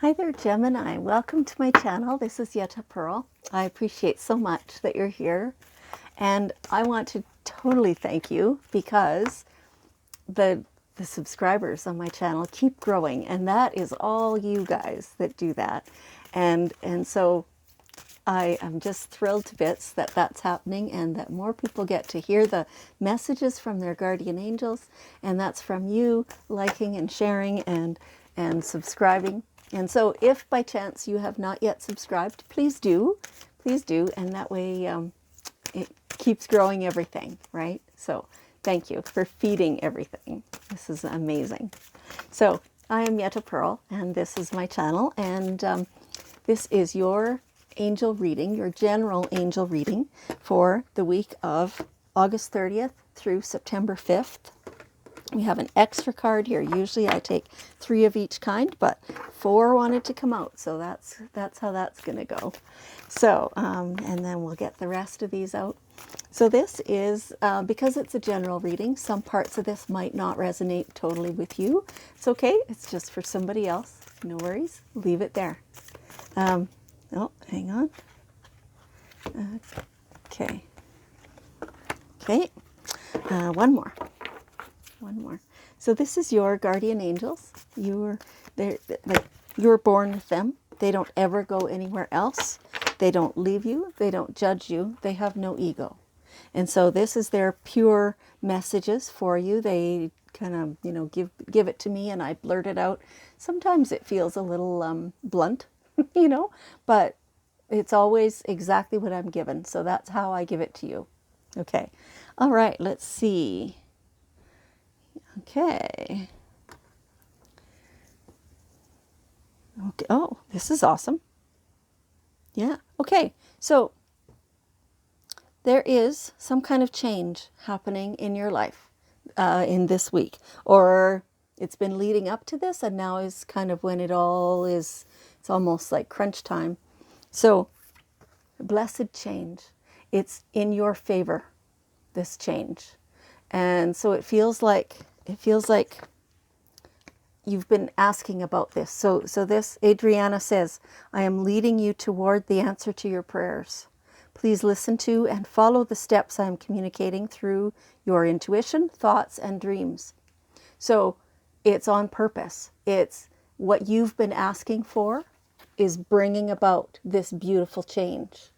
Hi there, Gemini. Welcome to my channel. This is Yetta Pearl. I appreciate so much that you're here. And I want to totally thank you because the subscribers on my channel keep growing. And that is all you guys that do that. And so I am just thrilled to bits that that's happening and that more people get to hear the messages from their guardian angels. And that's from you liking and sharing and subscribing. And so if by chance you have not yet subscribed, please do. Please do. And that way it keeps growing everything, right? So thank you for feeding everything. This is amazing. So I am Yetta Pearl, and this is my channel. And this is your angel reading, your general angel reading for the week of August 30th through September 5th. We have an extra card here. Usually I take 3 of each kind, but 4 wanted to come out. So that's how that's going to go. So, and then we'll get the rest of these out. So this is, because it's a general reading, some parts of this might not resonate totally with you. It's okay. It's just for somebody else. No worries. Leave it there. Oh, hang on. Okay. Okay. One more. So this is your guardian angels. You were born with them. They don't ever go anywhere else. They don't leave you. They don't judge you. They have no ego. And so this is their pure messages for you. They kind of, give it to me and I blurt it out. Sometimes it feels a little blunt, but it's always exactly what I'm given. So that's how I give it to you. Okay. All right. Let's see. Okay. Okay. Oh, this is awesome. Yeah. Okay. So there is some kind of change happening in your life in this week, or it's been leading up to this, and now is kind of when it all is. It's almost like crunch time. So, blessed change. It's in your favor, this change, and so it feels like you've been asking about this. So this, Adriana says, I am leading you toward the answer to your prayers. Please listen to and follow the steps I am communicating through your intuition, thoughts, and dreams. So it's on purpose. It's what you've been asking for is bringing about this beautiful change.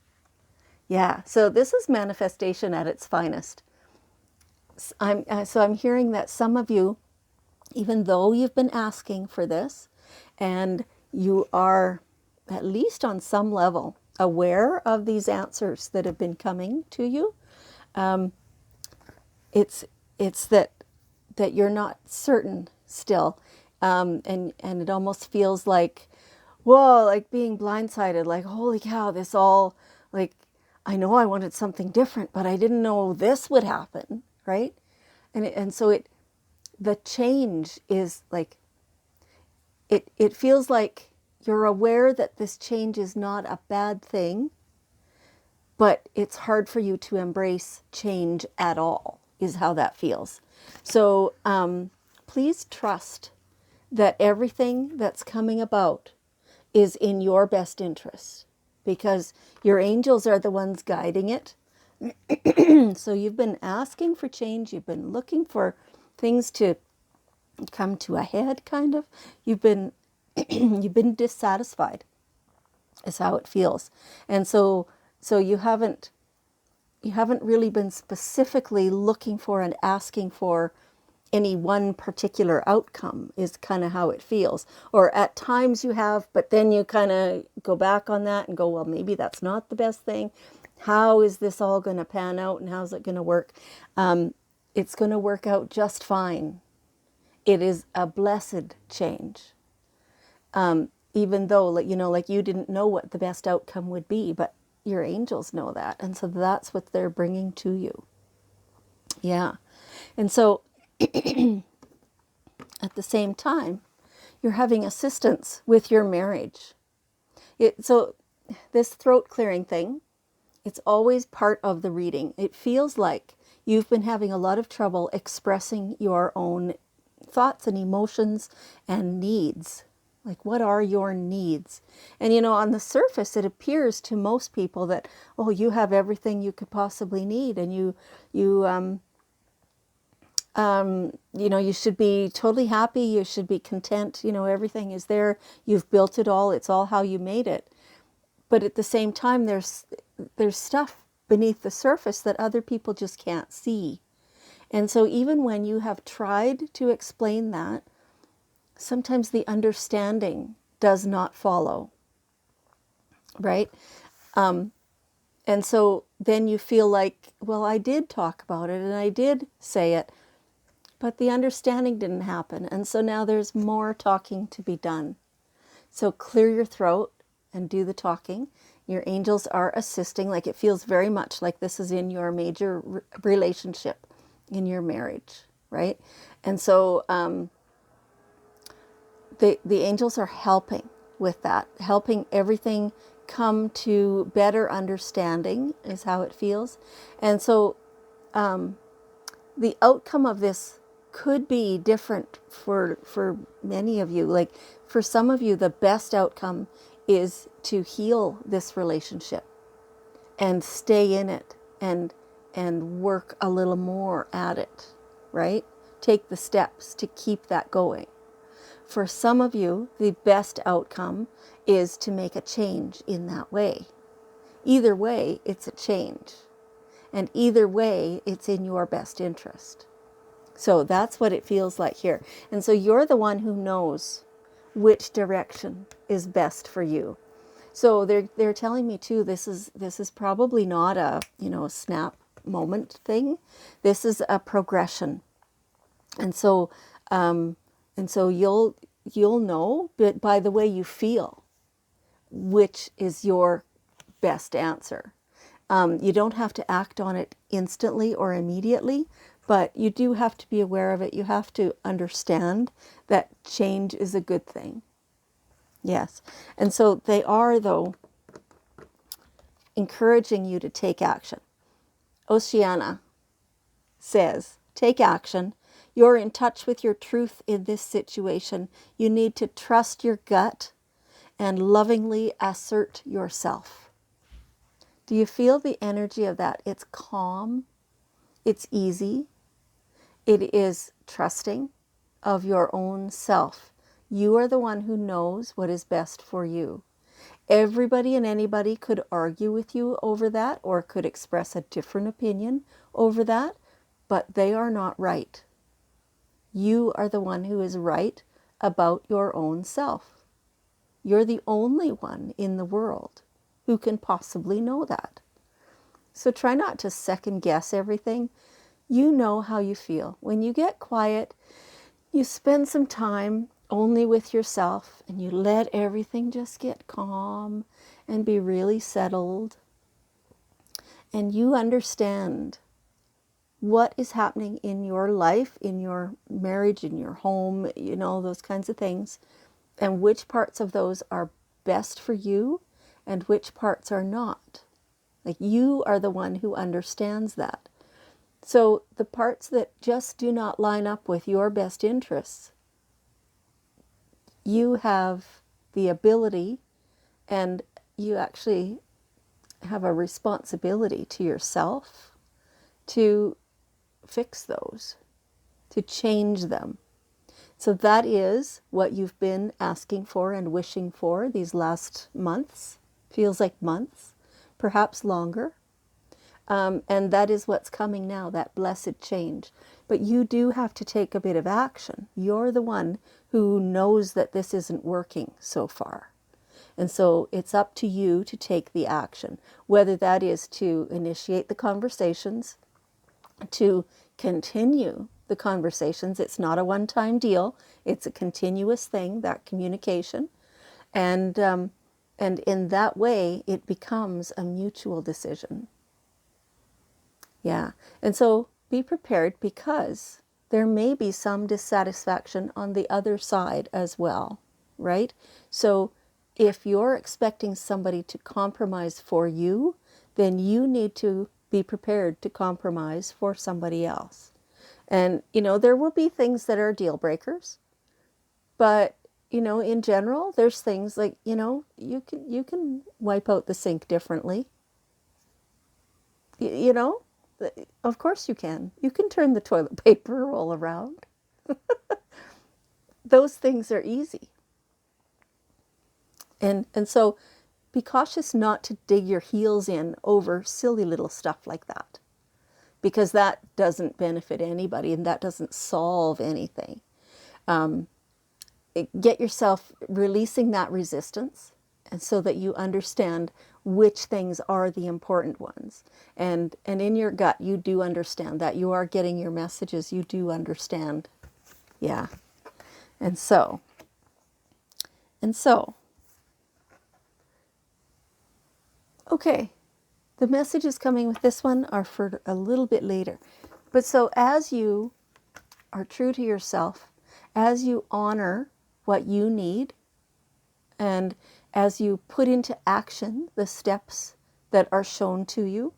Yeah, so this is manifestation at its finest. I'm hearing that some of you, even though you've been asking for this and you are at least on some level aware of these answers that have been coming to you, it's that you're not certain still, and it almost feels like, whoa, like being blindsided, like, holy cow, this all, like, I know I wanted something different, but I didn't know this would happen, right? And so the change is like, it feels like you're aware that this change is not a bad thing, but it's hard for you to embrace change at all, is how that feels. So please trust that everything that's coming about is in your best interest, because your angels are the ones guiding it. So you've been asking for change. You've been looking for things to come to a head, kind of. You've been you've been dissatisfied, is how it feels. And so you haven't really been specifically looking for and asking for any one particular outcome, is kind of how it feels. Or at times you have, but then you kind of go back on that and go, well, maybe that's not the best thing. How is this all going to pan out, and how's it going to work? It's going to work out just fine. It is a blessed change. Even though, like you didn't know what the best outcome would be, but your angels know that. And so that's what they're bringing to you. Yeah. And so at the same time, you're having assistance with your marriage. So this throat clearing thing, it's always part of the reading. It feels like you've been having a lot of trouble expressing your own thoughts and emotions and needs. Like, what are your needs? And, you know, on the surface, it appears to most people that, oh, you have everything you could possibly need, and you know, you should be totally happy. You should be content. You know, everything is there. You've built it all. It's all how you made it. But at the same time, there's stuff beneath the surface that other people just can't see. And so even when you have tried to explain that, sometimes the understanding does not follow, right? And so then you feel like, well, I did talk about it and I did say it, but the understanding didn't happen. And so now there's more talking to be done. So clear your throat and do the talking. Your angels are assisting. Like, it feels very much like this is in your major relationship, in your marriage, right? And so the angels are helping with that, helping everything come to better understanding is how it feels. And so the outcome of this could be different for many of you. Like, for some of you, the best outcome is to heal this relationship and stay in it and work a little more at it, right? Take the steps to keep that going. For some of you, the best outcome is to make a change in that way. Either way, it's a change. And either way, it's in your best interest. So that's what it feels like here. And so you're the one who knows which direction is best for you. So they're telling me too, this is probably not a, you know, a snap moment thing. This is a progression. And so you'll know, but by the way you feel, which is your best answer. You don't have to act on it instantly or immediately, but you do have to be aware of it. You have to understand that change is a good thing. Yes. And so they are, though, encouraging you to take action. Oceana says, take action. You're in touch with your truth in this situation. You need to trust your gut and lovingly assert yourself. Do you feel the energy of that? It's calm. It's easy. It is trusting of your own self. You are the one who knows what is best for you. Everybody and anybody could argue with you over that or could express a different opinion over that, but they are not right. You are the one who is right about your own self. You're the only one in the world who can possibly know that. So try not to second guess everything. You know how you feel. When you get quiet, you spend some time only with yourself and you let everything just get calm and be really settled. And you understand what is happening in your life, in your marriage, in your home, you know, those kinds of things, and which parts of those are best for you and which parts are not. Like, you are the one who understands that. So the parts that just do not line up with your best interests, you have the ability and you actually have a responsibility to yourself to fix those, to change them. So that is what you've been asking for and wishing for these last months. Feels like months, perhaps longer. And that is what's coming now, that blessed change. But you do have to take a bit of action. You're the one who knows that this isn't working so far. And so it's up to you to take the action, whether that is to initiate the conversations, to continue the conversations. It's not a one-time deal. It's a continuous thing, that communication. And in that way, it becomes a mutual decision. Yeah. And so be prepared, because there may be some dissatisfaction on the other side as well, right? So if you're expecting somebody to compromise for you, then you need to be prepared to compromise for somebody else. And, you know, there will be things that are deal breakers, but in general, there's things like, you can wipe out the sink differently. Y- you know, of course you can. You can turn the toilet paper roll around. Those things are easy. And so be cautious not to dig your heels in over silly little stuff like that, because that doesn't benefit anybody and that doesn't solve anything. Get yourself releasing that resistance, and so that you understand which things are the important ones. And in your gut, you do understand that. You are getting your messages. You do understand. Yeah. And so, and so, okay. The messages coming with this one are for a little bit later. But so as you are true to yourself, as you honor what you need, and as you put into action the steps that are shown to you,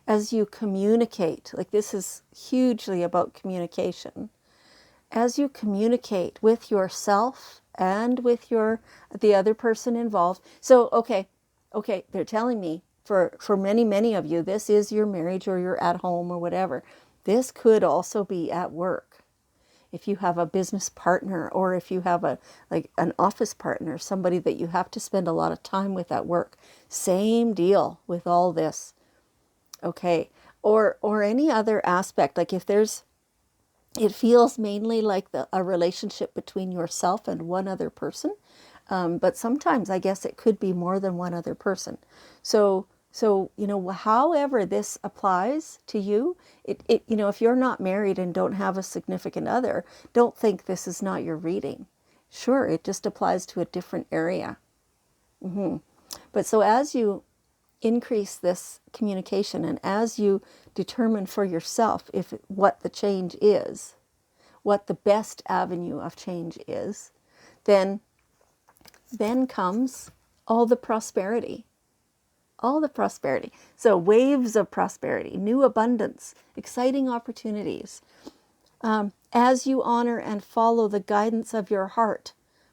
as you communicate, like this is hugely about communication, as you communicate with yourself and with the other person involved. So, okay, they're telling me for many of you, this is your marriage or you're at home or whatever. This could also be at work. If you have a business partner, or if you have an office partner, somebody that you have to spend a lot of time with at work, same deal with all this. Okay. Or any other aspect, like if it feels mainly like a relationship between yourself and one other person. But sometimes I guess it could be more than one other person. So, however this applies to you, if you're not married and don't have a significant other, don't think this is not your reading. Sure, it just applies to a different area. But so as you increase this communication, and as you determine for yourself what the change is, what the best avenue of change is, then comes all the prosperity. All the prosperity. So waves of prosperity, new abundance, exciting opportunities. As you honor and follow the guidance of your heart,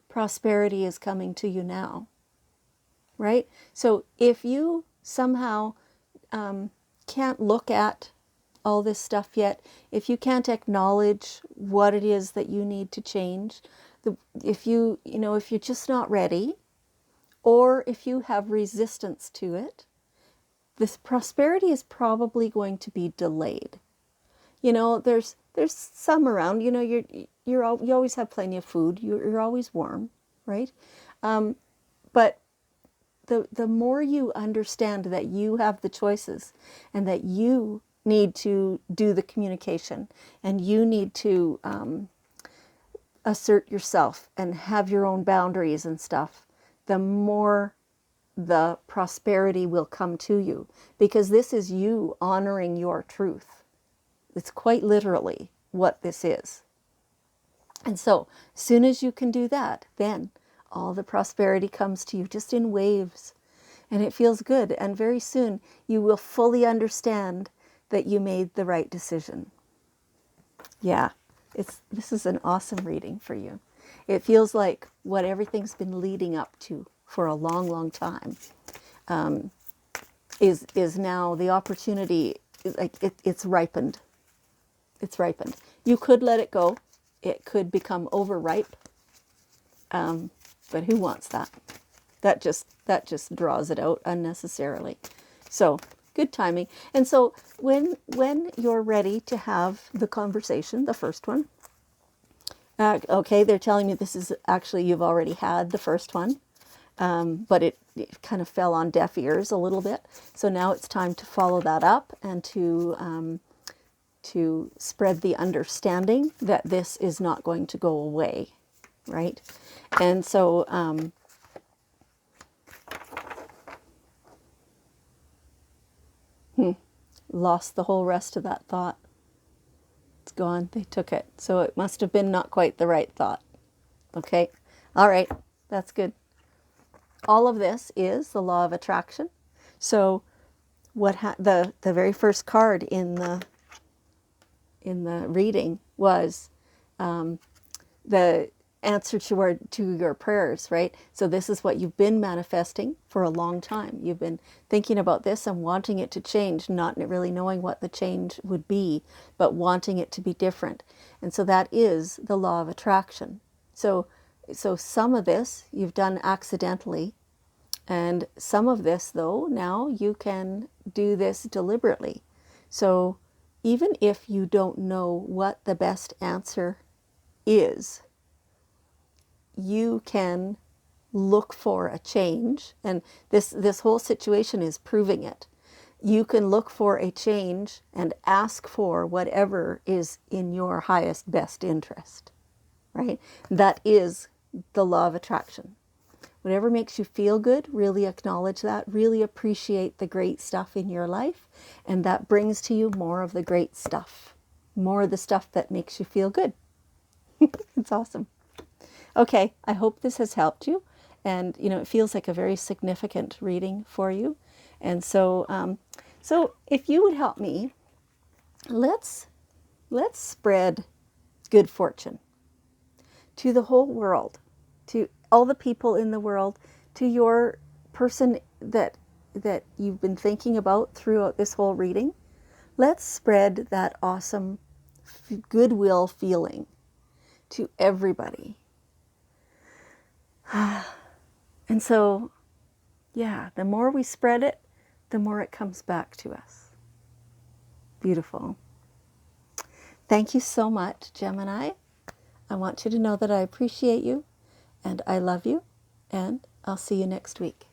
prosperity is coming to you now. Right? So if you somehow can't look at all this stuff yet, if you can't acknowledge what it is that you need to change, if you're just not ready, or if you have resistance to it, this prosperity is probably going to be delayed. There's some around. You always have plenty of food. You're always warm, right? But the more you understand that you have the choices, and that you need to do the communication, and you need to assert yourself and have your own boundaries and stuff, the more the prosperity will come to you, because this is you honoring your truth. It's quite literally what this is. And so, as soon as you can do that, then all the prosperity comes to you just in waves. And it feels good. And very soon you will fully understand that you made the right decision. Yeah, this is an awesome reading for you. It feels like what everything's been leading up to for a long, long time is now the opportunity. Like it's ripened. It's ripened. You could let it go. It could become overripe. But who wants that? That just draws it out unnecessarily. So good timing. And so when you're ready to have the conversation, the first one, okay, they're telling me this is actually, you've already had the first one, but it kind of fell on deaf ears a little bit. So now it's time to follow that up, and to spread the understanding that this is not going to go away, right? And so lost the whole rest of that thought. It's gone. They took it. So it must have been not quite the right thought. Okay. All right. That's good. All of this is the law of attraction. So what the very first card in the reading was the answer to your prayers, right? So this is what you've been manifesting for a long time. You've been thinking about this and wanting it to change, not really knowing what the change would be, but wanting it to be different. And so that is the law of attraction. So some of this you've done accidentally, and some of this, though, now you can do this deliberately. So even if you don't know what the best answer is, you can look for a change. And this whole situation is proving it. You can look for a change and ask for whatever is in your highest, best interest, right? That is the law of attraction. Whatever makes you feel good, really acknowledge that, really appreciate the great stuff in your life, and that brings to you more of the great stuff, more of the stuff that makes you feel good. It's awesome. Okay, I hope this has helped you, and it feels like a very significant reading for you. And so, so if you would help me, let's spread good fortune to the whole world, to all the people in the world, to your person that you've been thinking about throughout this whole reading. Let's spread that awesome goodwill feeling to everybody. And so, yeah, the more we spread it, the more it comes back to us. Beautiful. Thank you so much, Gemini. I want you to know that I appreciate you and I love you, and I'll see you next week.